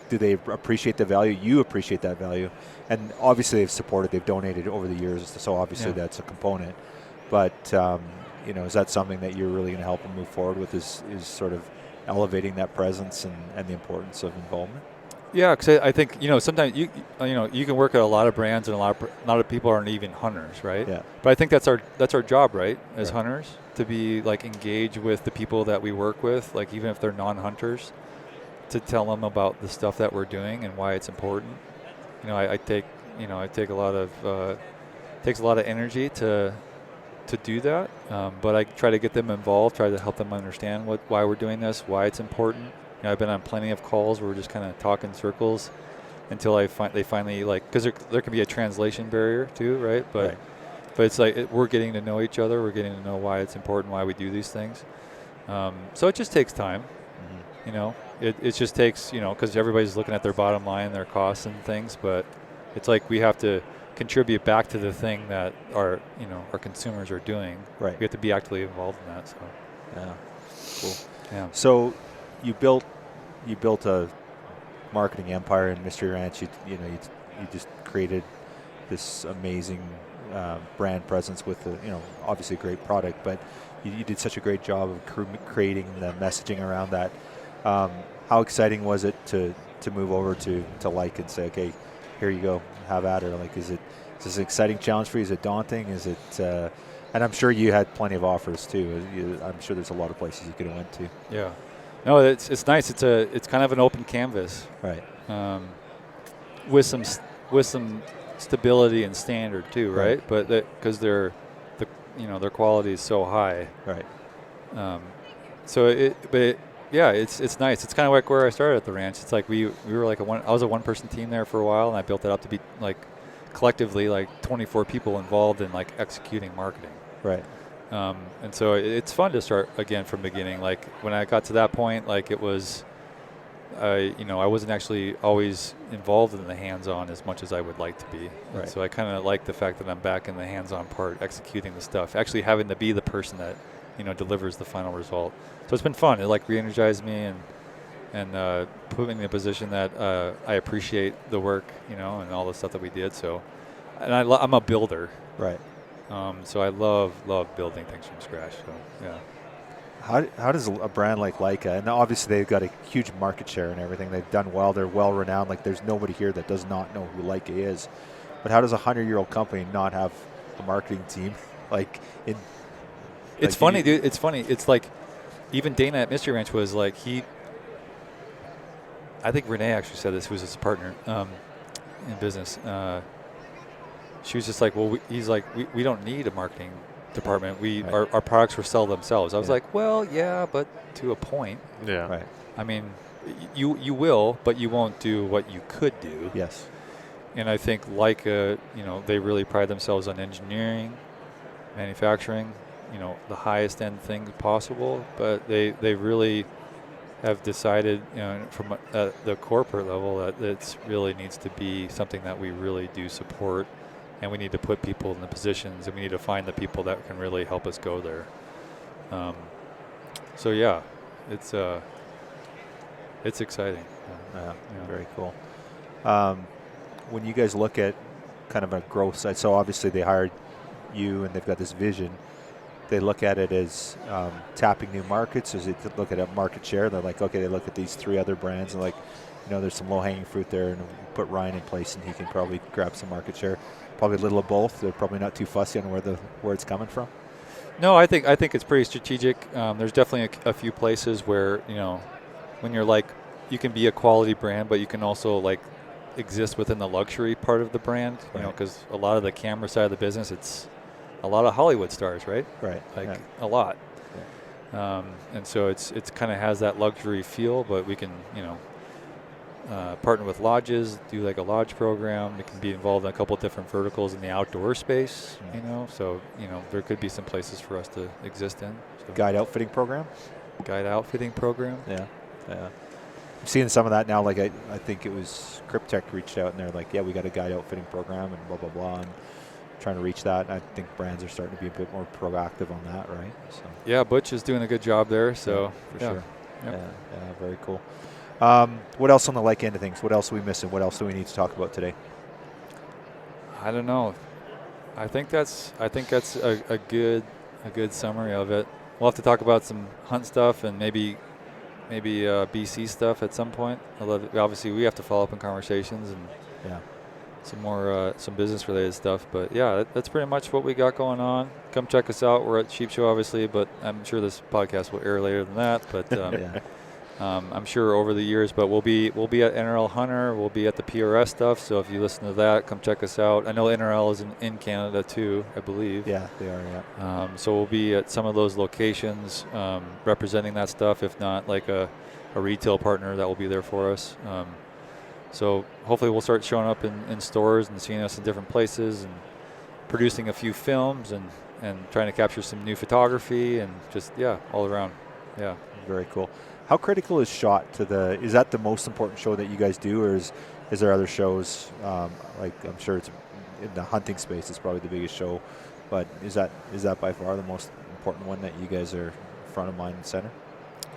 do they appreciate the value? You appreciate that value, and obviously they've donated over the years, so obviously that's a component. But is that something that you're really going to help them move forward with? Is sort of elevating that presence and the importance of involvement? Yeah, because I think sometimes you can work at a lot of brands, and a lot of people aren't even hunters, right? Yeah. But I think that's our job, right? As hunters, to be like engaged with the people that we work with, like even if they're non-hunters, to tell them about the stuff that we're doing and why it's important. I take a lot of takes a lot of energy to do that, but I try to get them involved, try to help them understand why we're doing this, why it's important. I've been on plenty of calls where we're just kind of talking circles until they finally like, because there can be a translation barrier too, right? But it's like we're getting to know each other, we're getting to know why it's important, why we do these things. So it just takes time. It just takes, because everybody's looking at their bottom line, their costs and things, but it's like we have to contribute back to the thing that our consumers are doing. Right. We have to be actively involved in that. So. Yeah. Cool. Yeah. So you built a marketing empire in Mystery Ranch. You just created this amazing brand presence with obviously a great product, but you did such a great job of creating the messaging around that. How exciting was it to move over to Leica and say, okay, here you go, have at her? Like, is this an exciting challenge for you? Is it daunting? Is it? And I'm sure you had plenty of offers too. I'm sure there's a lot of places you could have went to. Yeah. No, it's nice. It's kind of an open canvas, right? With some stability and standard too, right? But because their quality is so high, right? It's nice. It's kind of like where I started at the ranch. It's like we were like I was a one-person team there for a while, and I built it up to be like collectively like 24 people involved in like executing marketing. Right. And so it's fun to start again from the beginning. Like when I got to that point, like it was, I wasn't actually always involved in the hands-on as much as I would like to be. Right. So I kind of like the fact that I'm back in the hands-on part, executing the stuff, actually having to be the person that, delivers the final result. So it's been fun. It like re-energized me and put me in a position that I appreciate the work, and all the stuff that we did. So, and I'm a builder. Right. So I love building things from scratch. So yeah. How does a brand like Leica, and obviously they've got a huge market share and everything, they've done well, they're well renowned, like there's nobody here that does not know who Leica is, but how does a 100-year-old company not have a marketing team? It's funny, dude. It's funny. It's like even Dana at Mystery Ranch was like I think Renee actually said this, who's his partner in business. She was just like, well, he's like, we don't need a marketing department. Our products will sell themselves. I was like, well, yeah, but to a point. Yeah. Right. I mean, you will, but you won't do what you could do. Yes. And I think Leica, they really pride themselves on engineering, manufacturing, the highest end things possible. But they really have decided, from the corporate level, that it really needs to be something that we really do support. And we need to put people in the positions, and we need to find the people that can really help us go there. So yeah, it's exciting. Yeah. Very cool. When you guys look at kind of a growth side, so obviously they hired you and they've got this vision. They look at it as tapping new markets. As they look at a market share, they're like, okay, they look at these 3 other brands and like, there's some low-hanging fruit there, and put Ryan in place, and he can probably grab some market share. Probably a little of both. They're probably not too fussy on where it's coming from. No, I think it's pretty strategic. There's definitely a few places where when you're like, you can be a quality brand, but you can also like exist within the luxury part of the brand. Because a lot of the camera side of the business, it's a lot of Hollywood stars, right? Right. Like a lot. Yeah. And so it's kind of has that luxury feel, but we can partner with lodges, do like a lodge program. It can be involved in a couple of different verticals in the outdoor space, So, there could be some places for us to exist in. So. Guide outfitting program? Yeah. I'm seeing some of that now. Like I think it was Cryptech reached out and they're like, yeah, we got a guide outfitting program and blah, blah, blah. And trying to reach that. And I think brands are starting to be a bit more proactive on that, right? So. Yeah, Butch is doing a good job there. So for sure. Yep. Yeah, very cool. What else on the Leica end of things? What else are we missing? What else do we need to talk about today? I don't know. I think that's a good summary of it. We'll have to talk about some hunt stuff and maybe BC stuff at some point. Obviously, we have to follow up in conversations and some more some business related stuff. But yeah, that's pretty much what we got going on. Come check us out. We're at Sheep Show, obviously, but I'm sure this podcast will air later than that. But I'm sure over the years, but we'll be at NRL Hunter. We'll be at the PRS stuff. So if you listen to that, come check us out. I know NRL is in Canada too, I believe. Yeah, they are. Yeah. So we'll be at some of those locations representing that stuff. If not, like a retail partner that will be there for us. So hopefully we'll start showing up in stores and seeing us in different places and producing a few films and trying to capture some new photography and just all around. Yeah. Very cool. How critical is SHOT is that the most important show that you guys do, or is there other shows, like I'm sure it's in the hunting space, it's probably the biggest show, but is that by far the most important one that you guys are front of mind and center?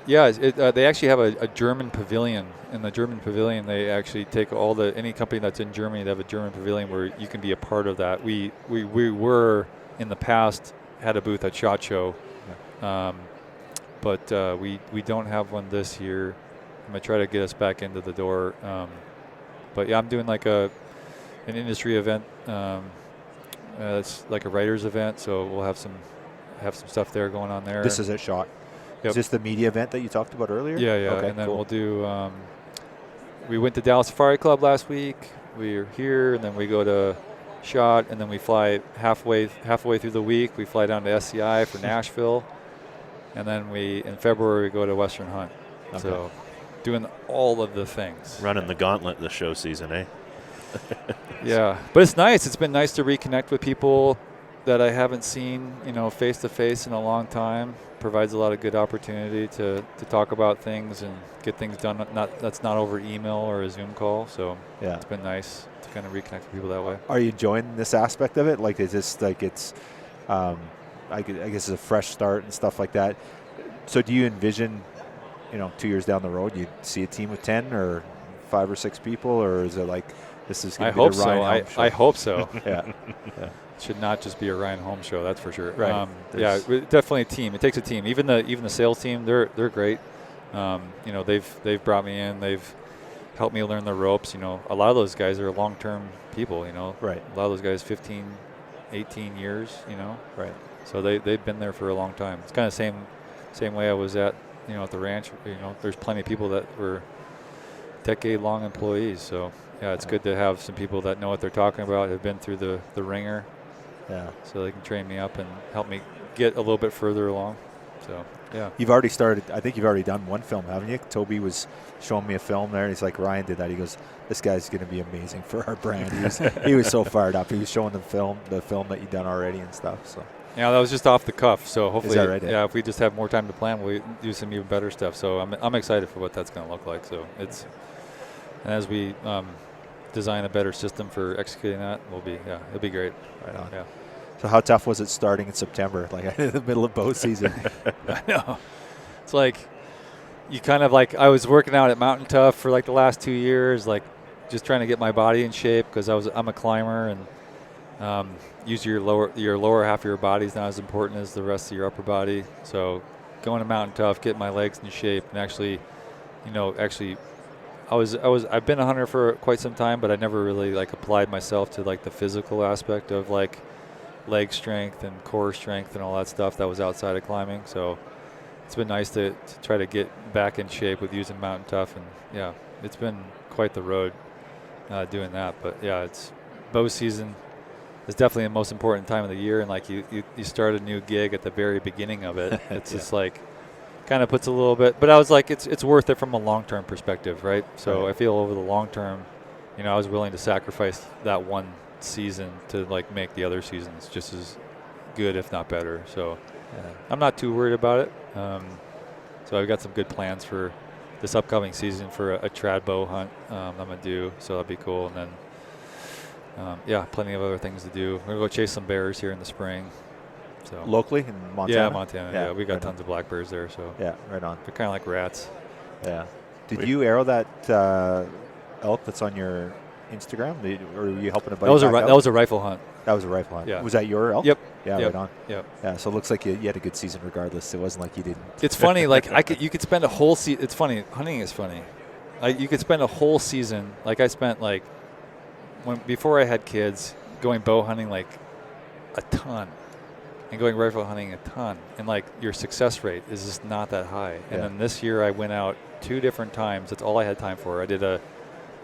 Yeah, they actually have a German pavilion. In the German pavilion, they actually take any company that's in Germany, they have a German pavilion where you can be a part of that. We were, in the past, had a booth at SHOT Show, but we don't have one this year. I'm going to try to get us back into the door. But yeah, I'm doing like an industry event. It's like a writers event, so we'll have some stuff there going on there. This is at SHOT. Yep. Is this the media event that you talked about earlier? Yeah. Okay, and then cool. we'll do. We went to Dallas Safari Club last week. We are here, and then we go to SHOT, and then we fly halfway through the week. We fly down to SCI for Nashville, and then in February we go to Western Hunt. Okay. So, doing all of the things. Running the gauntlet this show season, eh? Yeah, but it's nice. It's been nice to reconnect with people that I haven't seen, face to face in a long time. Provides a lot of good opportunity to talk about things and get things done. That's not over email or a Zoom call. So yeah, it's been nice to kind of reconnect with people that way. Are you enjoying this aspect of it? Like, is this like it's, I guess it's a fresh start and stuff like that. So do you envision, 2 years down the road, you see a team of 10 or 5 or 6 people, or is it like this is going to be the Ryan Holm show? I hope so. Yeah. It should not just be a Ryan Holm show, that's for sure. Right. Yeah, definitely a team. It takes a team. Even the sales team, they're great. They've brought me in. They've helped me learn the ropes. A lot of those guys are long-term people. Right. A lot of those guys 15, 18 years. Right. So they've been there for a long time. It's kind of same way I was at at the ranch. There's plenty of people that were decade-long employees. So yeah, it's good to have some people that know what they're talking about, have been through the ringer. Yeah. So they can train me up and help me get a little bit further along. So, yeah. You've already started. I think you've already done one film, haven't you? Toby was showing me a film there, and he's like, Ryan did that. He goes, this guy's going to be amazing for our brand. He was so fired up. He was showing the film that you've done already and stuff. So. Yeah, that was just off the cuff. So hopefully, is that right? Yeah, if we just have more time to plan, we'll do some even better stuff. So I'm excited for what that's going to look like. So and as we design a better system for executing that, it'll be great. Right on. Yeah. So how tough was it starting in September, like in the middle of bow season? I know. It's like you kind of like I was working out at Mountain Tough for like the last 2 years, like just trying to get my body in shape because I'm a climber, and use your lower half of your body is not as important as the rest of your upper body. So going to Mountain Tough, getting my legs in shape, and actually I've been a hunter for quite some time, but I never really like applied myself to like the physical aspect of like leg strength and core strength and all that stuff that was outside of climbing. So it's been nice to try to get back in shape with using Mountain Tough, and yeah, it's been quite the road doing that. But yeah, it's bow season is definitely the most important time of the year, and like you start a new gig at the very beginning of it. It's just like kind of puts a little bit, but I was like, it's worth it from a long-term perspective, right? So I feel over the long term, I was willing to sacrifice that one season to like make the other seasons just as good, if not better. So I'm not too worried about it. So I've got some good plans for this upcoming season for a trad bow hunt I'm gonna do. So that'll be cool. And then plenty of other things to do. We're gonna go chase some bears here in the spring. So locally in Montana? Yeah, Montana. Yeah, we got tons of black bears there. So yeah, right on. They're kind of like rats. Yeah. Did you arrow that elk that's on your Instagram, or were you helping a buddy? That was a rifle hunt. That was a rifle hunt. Yeah. Was that your elk? Yep. Yeah, yep. right on. Yep. Yeah. So it looks like you had a good season regardless. It wasn't like you didn't. It's funny. Like you could spend a whole season. It's funny. Hunting is funny. Like you could spend a whole season. Like I spent before I had kids, going bow hunting like a ton, and going rifle hunting a ton, and like your success rate is just not that high. And then this year I went out 2 different times. That's all I had time for.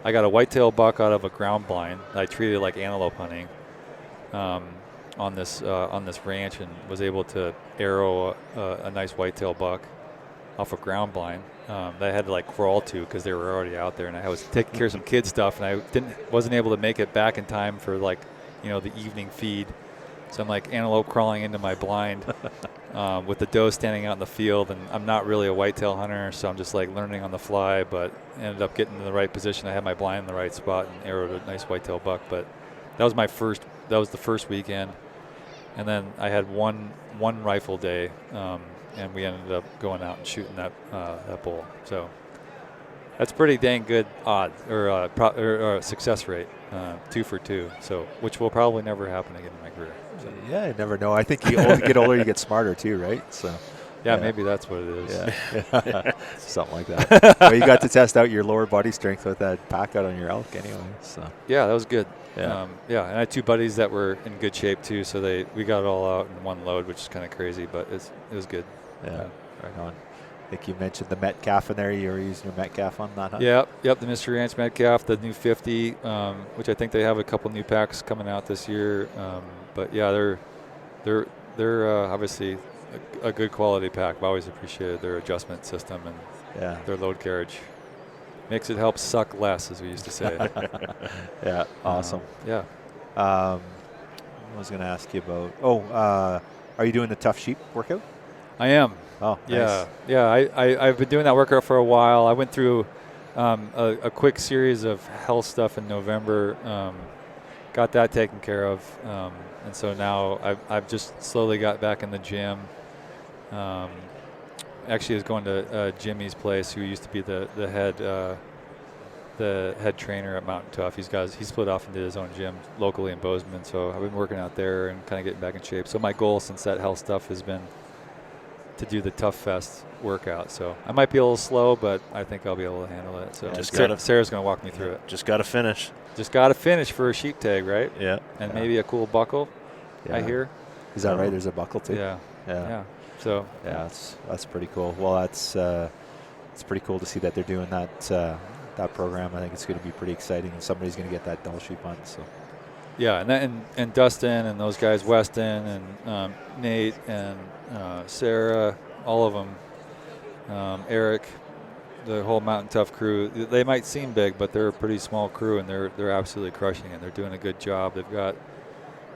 I got a whitetail buck out of a ground blind. I treated it like antelope hunting on this ranch, and was able to arrow a nice whitetail buck off a ground blind that I had to like crawl to because they were already out there, and I was taking care of some kid stuff, and I wasn't able to make it back in time for like the evening feed. So I'm like antelope crawling into my blind with the doe standing out in the field, and I'm not really a whitetail hunter, so I'm just like learning on the fly, but ended up getting in the right position. I had my blind in the right spot and arrowed a nice whitetail buck. But that was the first weekend. And then I had one rifle day and we ended up going out and shooting that bull. So that's pretty dang good odds or success rate, 2 for 2. So which will probably never happen again in my career. So. Yeah, you never know. I think you get older, you get smarter too, right? So. Yeah, maybe that's what it is. Yeah. Something like that. Well, you got to test out your lower body strength with that pack out on your elk anyway. So. Yeah, that was good. Yeah. And I had 2 buddies that were in good shape too, so we got it all out in one load, which is kind of crazy, but it was good. Yeah, right on. I think you mentioned the Metcalf in there. You were using your Metcalf on that hunt? Yep, the Mystery Ranch Metcalf, the new 50, which I think they have a couple new packs coming out this year. But yeah, they're obviously a good quality pack. I've always appreciated their adjustment system and their load carriage. Makes it help suck less, as we used to say. Yeah, awesome. Yeah. I was going to ask you about, are you doing the Tough Sheep workout? I am. Oh, nice. Yeah. I've been doing that workout for a while. I went through a quick series of health stuff in November, got that taken care of, and so now I've just slowly got back in the gym. Actually, I was going to Jimmy's place, who used to be the head trainer at Mountain Tough. He split off and did his own gym locally in Bozeman, so I've been working out there and kind of getting back in shape. So my goal since that health stuff has been to do the Tough Fest workout. So I might be a little slow, but I think I'll be able to handle it. So Sarah's going to walk me through it. Just got to finish. Just got to finish for a sheep tag, right? Yeah. And maybe a cool buckle, I hear. Is that right? There's a buckle too? Yeah. So that's pretty cool. Well, it's pretty cool to see that they're doing that program. I think it's going to be pretty exciting, and somebody's going to get that Dull Sheep hunt. So. Yeah, and Dustin and those guys, Weston and Nate and Sarah, all of them, Eric, the whole Mountain Tough crew. They might seem big, but they're a pretty small crew, and they're absolutely crushing it. They're doing a good job. They've got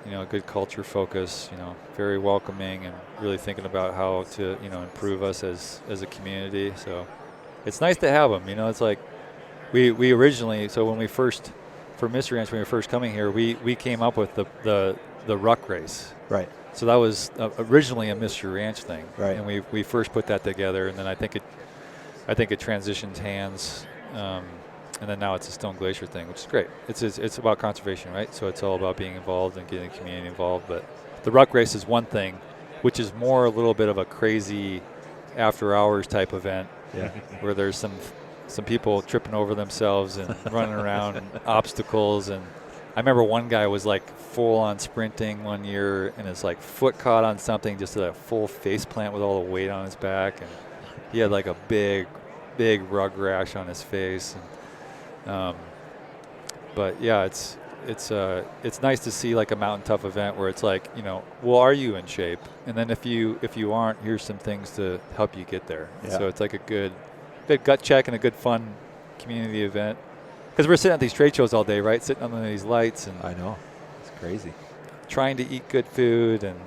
a good culture focus. Very welcoming and really thinking about how to improve us as a community. So it's nice to have them. It's like we originally. So when we first. For Mystery Ranch, when we were first coming here, we came up with the ruck race. Right. So that was originally a Mystery Ranch thing. Right. And we first put that together, and then I think it transitioned hands, and then now it's a Stone Glacier thing, which is great. It's about conservation, right? So it's all about being involved and getting the community involved. But the ruck race is one thing, which is more a little bit of a crazy after hours type event. Yeah. Where there's some people tripping over themselves and running around and obstacles. And I remember one guy was like full on sprinting one year, and his like foot caught on something, just a full face plant with all the weight on his back, and he had like a big rug rash on his face. And, but yeah, it's nice to see like a Mountain Tough event where it's like, well, are you in shape? And then if you aren't, here's some things to help you get there. Yeah. So it's like a good gut check and a good fun community event, because we're sitting at these trade shows all day, right? Sitting under these lights, and I know it's crazy. Trying to eat good food and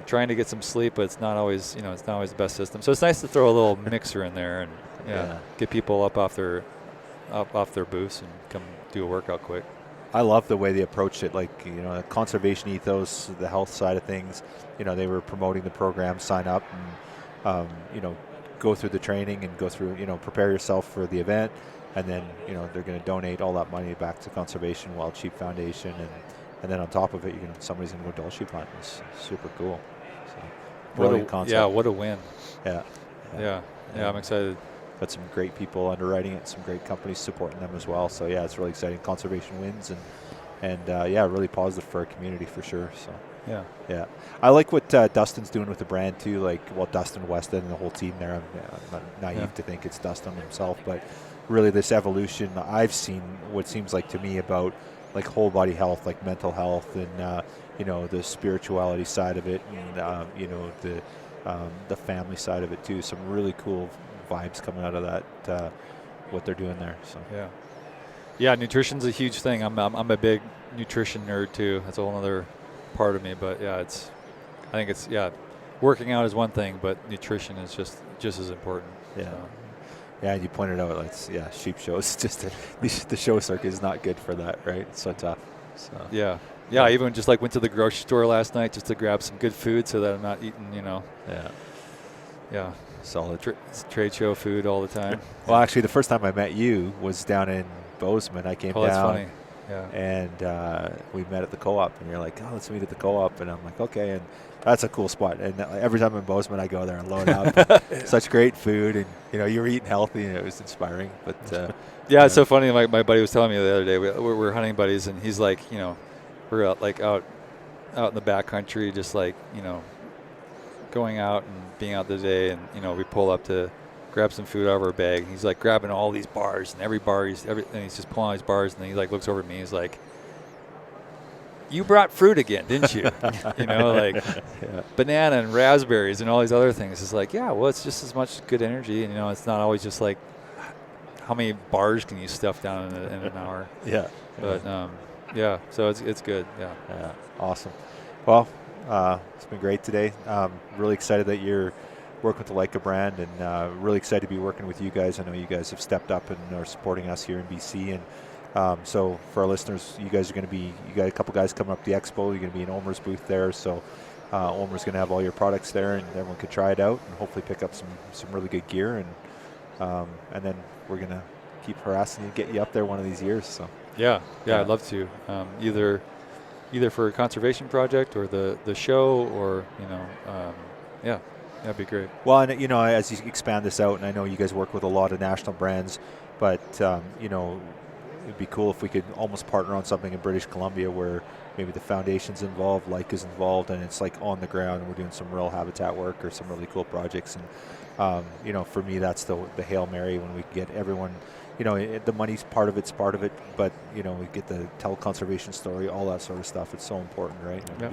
trying to get some sleep, but it's not always the best system. So it's nice to throw a little mixer in there and get people up off their booths and come do a workout quick. I love the way they approached it, like the conservation ethos, the health side of things. They were promoting the program, sign up, and go through the training and go through, prepare yourself for the event, and then they're going to donate all that money back to Conservation Wild Sheep Foundation, and then on top of it, somebody's going to go Dull Sheep hunt. It's super cool. So, brilliant concept. Yeah, what a win. Yeah, I'm excited. Got some great people underwriting it, some great companies supporting them as well. So yeah, it's really exciting. Conservation wins, and really positive for our community for sure. So. Yeah. I like what Dustin's doing with the brand too. Dustin, Weston, and the whole team there. I'm not naive to think it's Dustin himself, but really this evolution I've seen, what seems like to me, about like whole body health, like mental health, and the spirituality side of it, and the family side of it too. Some really cool vibes coming out of that. What they're doing there. So yeah, nutrition's a huge thing. I'm a big nutrition nerd too. That's a whole other part of me, but I think it's working out is one thing, but nutrition is just as important. And you pointed out, sheep shows, just the show circuit is not good for that, right? It's so tough. So I even just went to the grocery store last night just to grab some good food so that I'm not eating Yeah. Solid. Trade show food all the time. Well, actually, the first time I met you was down in Bozeman. I came down. That's funny. Yeah. And we met at the co-op, and you're like, oh, let's meet at the co-op. And I'm like, okay. And that's a cool spot. And every time I'm in Bozeman, I go there and load up. Such great food. And, you were eating healthy, and it was inspiring. But yeah, it's so funny. My buddy was telling me the other day, we're hunting buddies, and he's like, we're out in the backcountry, just like, going out and being out the day, and we pull up to grab some food out of our bag. And he's like grabbing all these bars, and every bar and he's just pulling all these bars, and then he like looks over at me. He's like, "You brought fruit again, didn't you?" Like banana and raspberries and all these other things. It's like, yeah, well, it's just as much good energy, and it's not always just like how many bars can you stuff down in an hour. Yeah. But yeah, so it's good. Yeah. Awesome. Well, it's been great today. Really excited that you're working with the Leica brand, and really excited to be working with you guys. I know you guys have stepped up and are supporting us here in BC. And so for our listeners, you guys are going to be, you got a couple guys coming up to the expo. You're going to be in Omer's booth there. So Omer's going to have all your products there, and everyone could try it out and hopefully pick up some really good gear. And then we're going to keep harassing you, get you up there one of these years. So yeah, I'd love to. Either for a conservation project or the show, or yeah, that'd be great. Well, and as you expand this out, and I know you guys work with a lot of national brands, but it'd be cool if we could almost partner on something in British Columbia where maybe the foundation's involved, Leica's involved, and it's like on the ground, and we're doing some real habitat work or some really cool projects. And for me, that's the Hail Mary when we get everyone. The money's part of it, but we get the tell conservation story, all that sort of stuff. It's so important, right? It'd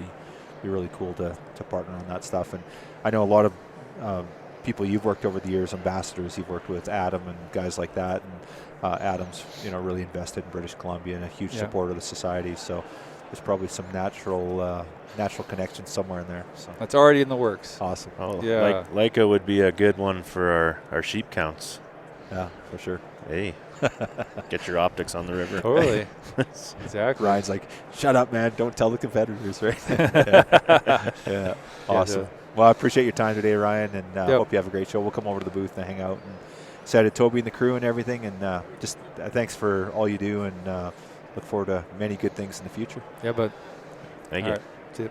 be really cool to partner on that stuff. And I know a lot of people you've worked over the years, ambassadors. You've worked with Adam and guys like that. And Adam's really invested in British Columbia and a huge supporter of the society. So there's probably some natural connections somewhere in there. So that's already in the works. Awesome. Oh, yeah. Leica would be a good one for our sheep counts. Yeah, for sure. Hey, get your optics on the river. Totally. Exactly. Ryan's like, shut up, man. Don't tell the competitors, right? Yeah. Awesome. Well, I appreciate your time today, Ryan, and hope you have a great show. We'll come over to the booth and hang out. And say to Toby and the crew and everything, and just thanks for all you do, and look forward to many good things in the future. Yeah, but thank you. Right. See you.